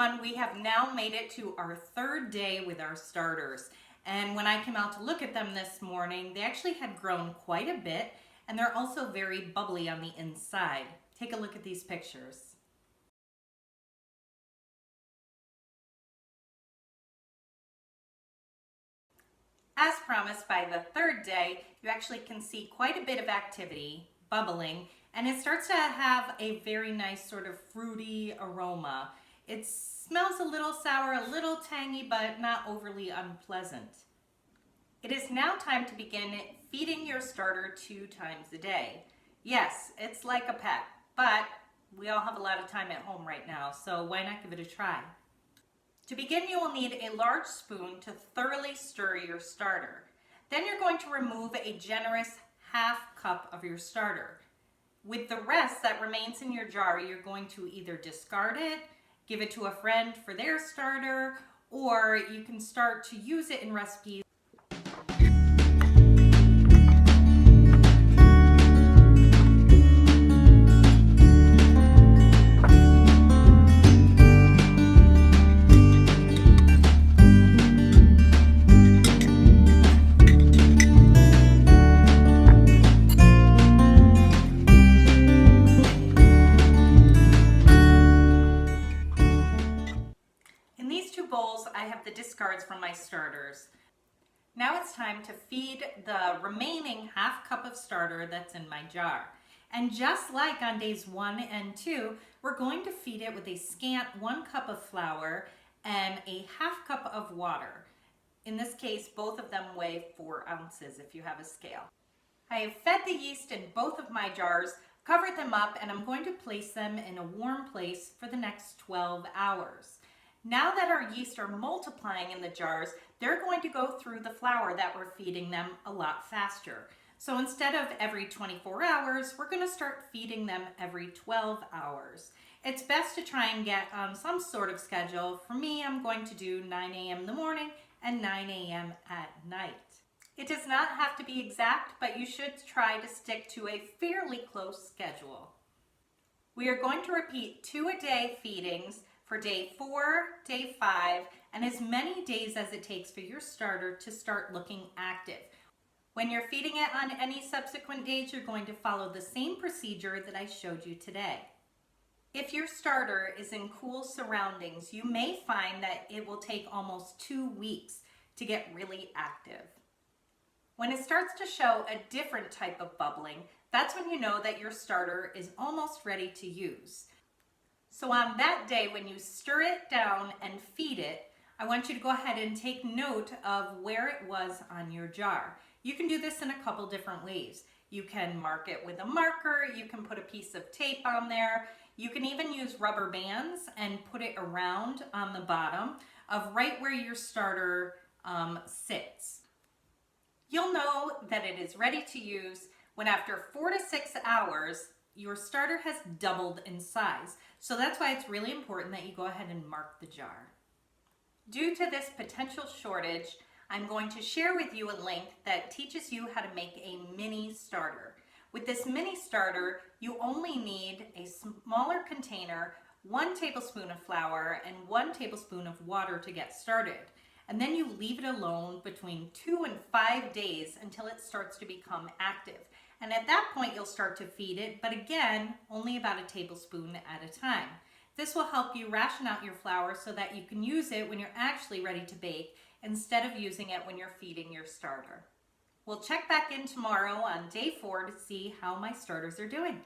everyone, we have now made it to our third day with our starters. And when I came out to look at them this morning, they actually had grown quite a bit, and they're also very bubbly on the inside. Take a look at these pictures. As promised, by the third day, you actually can see quite a bit of activity, bubbling, and it starts to have a very nice sort of fruity aroma. It smells a little sour, a little tangy, but not overly unpleasant. It is now time to begin feeding your starter 2 times a day. Yes, it's like a pet, but we all have a lot of time at home right now, so why not give it a try? To begin, you will need a large spoon to thoroughly stir your starter. Then you're going to remove a generous half cup of your starter. With the rest that remains in your jar, you're going to either discard it, give it to a friend for their starter, or you can start to use it in recipes. In these 2 bowls, I have the discards from my starters. Now it's time to feed the remaining half cup of starter that's in my jar. And just like on days 1 and 2, we're going to feed it with a scant 1 cup of flour and a half cup of water. In this case, both of them weigh 4 ounces if you have a scale. I have fed the yeast in both of my jars, covered them up, and I'm going to place them in a warm place for the next 12 hours. Now that our yeast are multiplying in the jars, they're going to go through the flour that we're feeding them a lot faster. So instead of every 24 hours, we're going to start feeding them every 12 hours. It's best to try and get some sort of schedule. For me, I'm going to do 9 a.m. in the morning and 9 a.m. at night. It does not have to be exact, but you should try to stick to a fairly close schedule. We are going to repeat 2-a-day feedings for day 4, day 5, and as many days as it takes for your starter to start looking active. When you're feeding it on any subsequent days, you're going to follow the same procedure that I showed you today. If your starter is in cool surroundings, you may find that it will take almost 2 weeks to get really active. When it starts to show a different type of bubbling, that's when you know that your starter is almost ready to use. So on that day when you stir it down and feed it, I want you to go ahead and take note of where it was on your jar. You can do this in a couple different ways. You can mark it with a marker, you can put a piece of tape on there, you can even use rubber bands and put it around on the bottom of right where your starter sits. You'll know that it is ready to use when after 4 to 6 hours, your starter has doubled in size. So that's why it's really important that you go ahead and mark the jar. Due to this potential shortage, I'm going to share with you a link that teaches you how to make a mini starter. With this mini starter, you only need a smaller container, 1 tablespoon of flour, and 1 tablespoon of water to get started. And then you leave it alone between 2 and 5 days until it starts to become active. And at that point, you'll start to feed it, but again, only about a tablespoon at a time. This will help you ration out your flour so that you can use it when you're actually ready to bake instead of using it when you're feeding your starter. We'll check back in tomorrow on day 4 to see how my starters are doing.